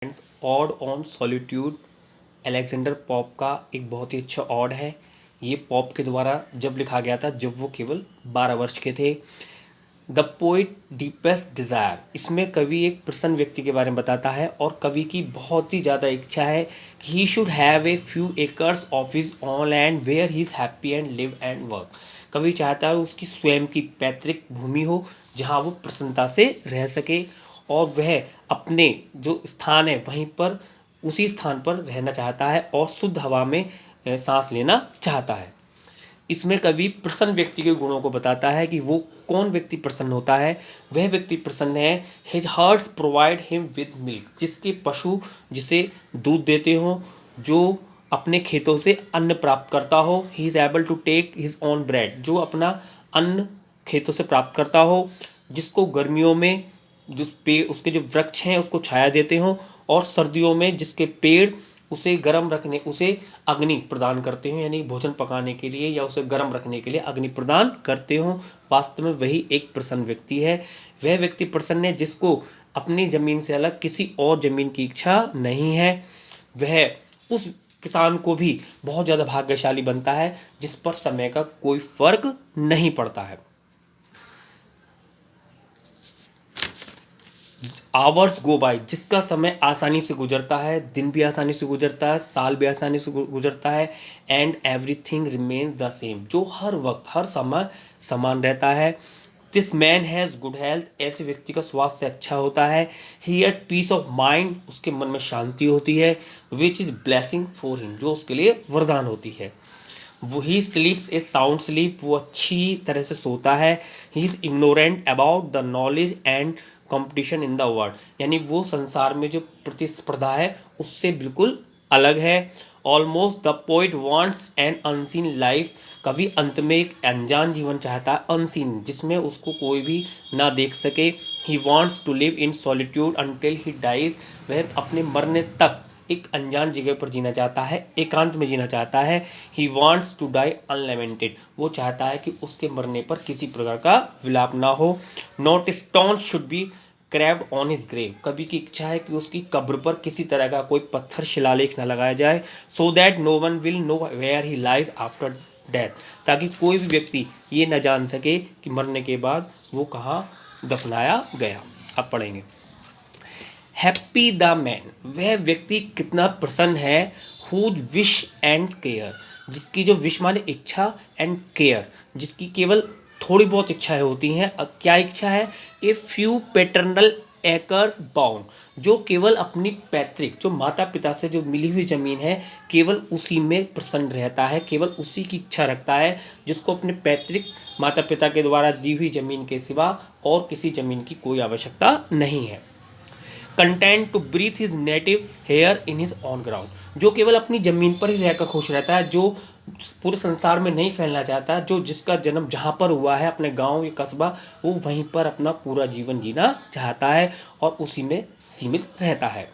Friends, odd on solitude Alexander Pope का एक बहुत ही अच्छा ऑड है। ये पॉप के द्वारा जब लिखा गया था जब वो केवल 12 वर्ष के थे। द पोइट डीपेस्ट डिज़ायर, इसमें कवि एक प्रसन्न व्यक्ति के बारे में बताता है और कवि की बहुत ही ज़्यादा इच्छा है कि he should have a few acres of his own land where he is happy and live and work. कवि चाहता है उसकी स्वयं की पैतृक भूमि हो जहाँ वो प्रसन्नता से रह सके और वह अपने जो स्थान है वहीं पर उसी स्थान पर रहना चाहता है और शुद्ध हवा में सांस लेना चाहता है। इसमें कवि प्रसन्न व्यक्ति के गुणों को बताता है कि वो कौन व्यक्ति प्रसन्न होता है। वह व्यक्ति प्रसन्न है his herds provide him with milk, जिसके पशु जिसे दूध देते हो, जो अपने खेतों से अन्न प्राप्त करता हो। He is able to take his own bread, जो अपना अन्न खेतों से प्राप्त करता हो, जिसको गर्मियों में जिस पेड़ उसके जो वृक्ष हैं उसको छाया देते हो और सर्दियों में जिसके पेड़ उसे गर्म रखने उसे अग्नि प्रदान करते हो, यानी भोजन पकाने के लिए या उसे गर्म रखने के लिए अग्नि प्रदान करते हो। वास्तव में वही एक प्रसन्न व्यक्ति है। वह व्यक्ति प्रसन्न है जिसको अपनी ज़मीन से अलग किसी और ज़मीन की इच्छा नहीं है। वह उस किसान को भी बहुत ज़्यादा भाग्यशाली बनता है जिस पर समय का कोई फर्क नहीं पड़ता है। आवर्स गो बाय, जिसका समय आसानी से गुजरता है, दिन भी आसानी से गुजरता है, साल भी आसानी से गुजरता है। And everything remains the same, जो हर वक्त हर समय समान रहता है। This man has good health, ऐसे व्यक्ति का स्वास्थ्य अच्छा होता है। He has peace of mind, उसके मन में शांति होती है। Which is blessing for him, जो उसके लिए वरदान होती है। वही स्लीप्स ए साउंड स्लीप, वो अच्छी तरह से सोता है। He is ignorant about the knowledge and competition in the world, यानी वो संसार में जो प्रतिस्पर्धा है उससे बिल्कुल अलग है। Almost the poet wants an unseen life, कभी अंत में एक अनजान जीवन चाहता है, अनसीन, जिसमें उसको कोई भी ना देख सके। He wants to live in solitude until he dies, वह अपने मरने तक एक अनजान जगह पर जीना चाहता है, एकांत में जीना चाहता है। ही वॉन्ट्स टू डाई अनलेमेंटेड, वो चाहता है कि उसके मरने पर किसी प्रकार का विलाप ना हो। Not stone should be craved on his grave, कवि की इच्छा है कि उसकी कब्र पर किसी तरह का कोई पत्थर शिलालेख न लगाया जाए। So that no one will know where he lies after death, ताकि कोई भी व्यक्ति ये न जान सके कि मरने के बाद वो कहाँ दफनाया गया। अब पढ़ेंगे। हैप्पी द मैन, वह व्यक्ति कितना प्रसन्न है। हुज विश एंड केयर, जिसकी जो विश माने इच्छा एंड केयर, जिसकी केवल थोड़ी बहुत इच्छाएं होती हैं। क्या इच्छा है? A few paternal acres bound, जो केवल अपनी पैतृक जो माता पिता से जो मिली हुई ज़मीन है केवल उसी में प्रसन्न रहता है, केवल उसी की इच्छा रखता है, जिसको अपने पैतृक माता पिता के द्वारा दी हुई ज़मीन के सिवा और किसी ज़मीन की कोई आवश्यकता नहीं है। Content to breathe his native air in his own ground, जो केवल अपनी ज़मीन पर ही रहकर खुश रहता है, जो पूरे संसार में नहीं फैलना चाहता, जो जिसका जन्म जहाँ पर हुआ है अपने गांव या कस्बा, वो वहीं पर अपना पूरा जीवन जीना चाहता है और उसी में सीमित रहता है।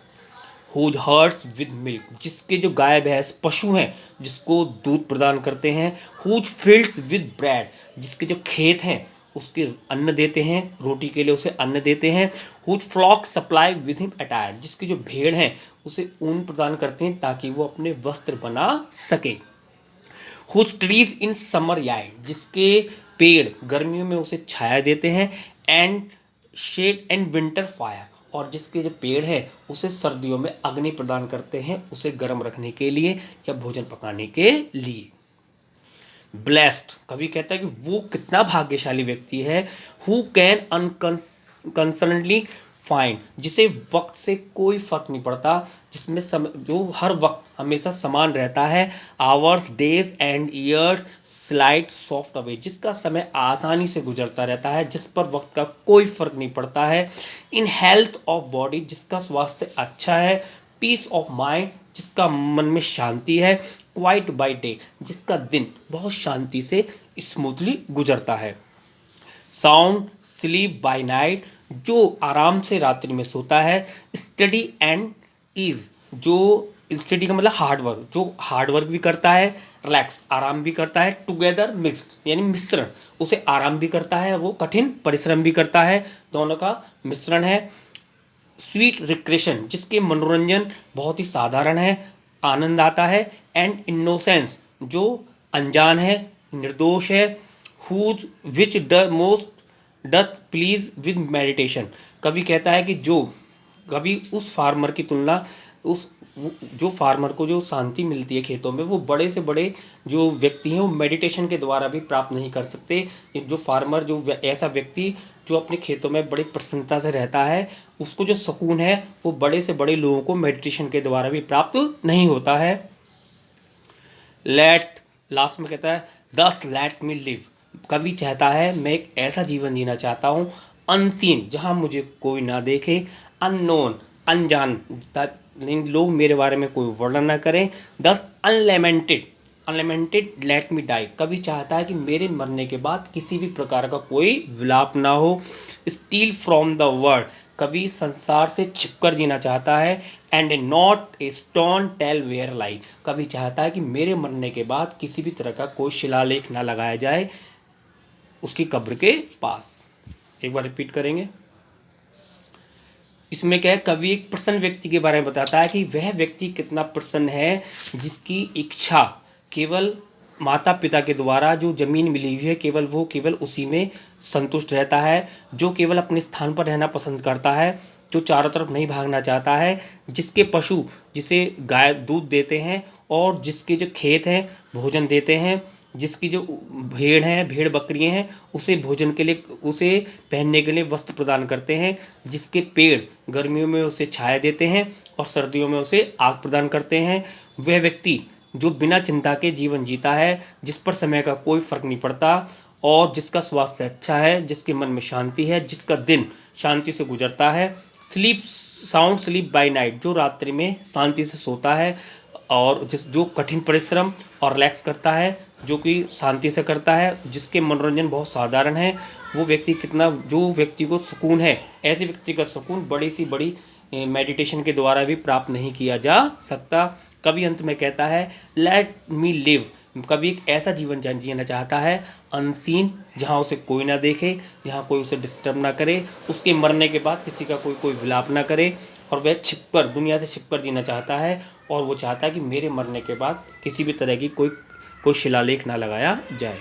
हुज हर्ट्स विद मिल्क, जिसके जो गाय भैंस पशु हैं जिसको दूध प्रदान करते हैं। हुज फील्ड्स विद ब्रेड, जिसके जो खेत हैं उसके अन्न देते हैं, रोटी के लिए उसे अन्न देते हैं। Whose flock supply with him attire, जिसकी जो भेड़ हैं उसे ऊन प्रदान करते हैं ताकि वो अपने वस्त्र बना सके। Whose trees in summer yield, जिसके पेड़ गर्मियों में उसे छाया देते हैं। And shade and winter fire, और जिसके जो पेड़ है उसे सर्दियों में अग्नि प्रदान करते हैं उसे गर्म रखने के लिए या भोजन पकाने के लिए। ब्लेस्ड, कवि कहता है कि वो कितना भाग्यशाली व्यक्ति है। हु कैन अनकंसर्नली फाइंड, जिसे वक्त से कोई फर्क नहीं पड़ता, जिसमें जो हर वक्त हमेशा समान रहता है। Hours days and years slide soft away, जिसका समय आसानी से गुजरता रहता है, जिस पर वक्त का कोई फर्क नहीं पड़ता है। इन हेल्थ ऑफ बॉडी, जिसका स्वास्थ्य अच्छा है। पीस ऑफ माइंड, जिसका मन में शांति है। क्वाइट बाय डे, जिसका दिन बहुत शांति से स्मूथली गुजरता है। साउंड स्लीप बाय नाइट, जो आराम से रात्रि में सोता है। स्टडी एंड ईज, जो स्टडी का मतलब हार्ड वर्क, जो हार्ड वर्क भी करता है, रिलैक्स आराम भी करता है। टुगेदर मिक्स्ड, यानी मिश्रण, उसे आराम भी करता है वो कठिन परिश्रम भी करता है, दोनों का मिश्रण है। स्वीट रिक्रेशन, जिसके मनोरंजन बहुत ही साधारण है, आनंद आता है। एंड इनोसेंस, जो अनजान है, निर्दोष है। Whose which the most doth please with meditation, कवि कहता है कि जो कभी उस फार्मर की तुलना उस जो फार्मर को जो शांति मिलती है खेतों में, वो बड़े से बड़े जो व्यक्ति हैं वो मेडिटेशन के द्वारा भी प्राप्त नहीं कर सकते। जो फार्मर, जो ऐसा व्यक्ति जो अपने खेतों में बड़ी प्रसन्नता से रहता है, उसको जो सुकून है वो बड़े से बड़े लोगों को मेडिटेशन के द्वारा भी प्राप्त नहीं होता है। लेट, लास्ट में कहता है दस लेट मी लिव, कवि चाहता है मैं एक ऐसा जीवन जीना चाहता हूँ अनसीन, जहाँ मुझे कोई ना देखे, अननोन, अनजान, लोग मेरे बारे में कोई वर्णन ना करें, दस अनलेमेंटेड, अनलिमिटेड लेट मी डाई, कभी चाहता है कि मेरे मरने के बाद किसी भी प्रकार का कोई विलाप ना हो। स्टील फ्रॉम द वर्ल्ड, कभी संसार से छिपकर जीना चाहता है। And not a stone tell where lie, कभी चाहता है कि मेरे मरने के बाद किसी भी तरह का कोई शिलालेख ना लगाया जाए उसकी कब्र के पास। एक बार रिपीट करेंगे। इसमें क्या है, कवि एक प्रसन्न व्यक्ति के बारे में बताता है कि वह व्यक्ति कितना प्रसन्न है जिसकी इच्छा केवल माता पिता के द्वारा जो जमीन मिली हुई है केवल उसी में संतुष्ट रहता है, जो केवल अपने स्थान पर रहना पसंद करता है, जो चारों तरफ नहीं भागना चाहता है, जिसके पशु जिसे गाय दूध देते हैं और जिसके जो खेत हैं भोजन देते हैं, जिसकी जो भेड़ हैं, भेड़ बकरियां हैं, उसे भोजन के लिए, उसे पहनने के लिए वस्त्र प्रदान करते हैं, जिसके पेड़ गर्मियों में उसे छाया देते हैं और सर्दियों में उसे आग प्रदान करते हैं, वह व्यक्ति जो बिना चिंता के जीवन जीता है, जिस पर समय का कोई फर्क नहीं पड़ता और जिसका स्वास्थ्य अच्छा है, जिसके मन में शांति है, जिसका दिन शांति से गुजरता है। Sleep sound sleep by night, जो रात्रि में शांति से सोता है और जो कठिन परिश्रम और रिलैक्स करता है, जो कि शांति से करता है, जिसके मनोरंजन बहुत साधारण है, वो व्यक्ति कितना, जो व्यक्ति को सुकून है, ऐसे व्यक्ति का सुकून बड़ी सी बड़ी मेडिटेशन के द्वारा भी प्राप्त नहीं किया जा सकता। कवि अंत में कहता है लेट मी लिव, कवि एक ऐसा जीवन जीना चाहता है अनसीन, जहाँ उसे कोई ना देखे, जहाँ कोई उसे डिस्टर्ब ना करे, उसके मरने के बाद किसी का कोई विलाप ना करे, और वह छिपकर, दुनिया से छिपकर जीना चाहता है, और वो चाहता है कि मेरे मरने के बाद किसी भी तरह की कोई शिलालेख ना लगाया जाए।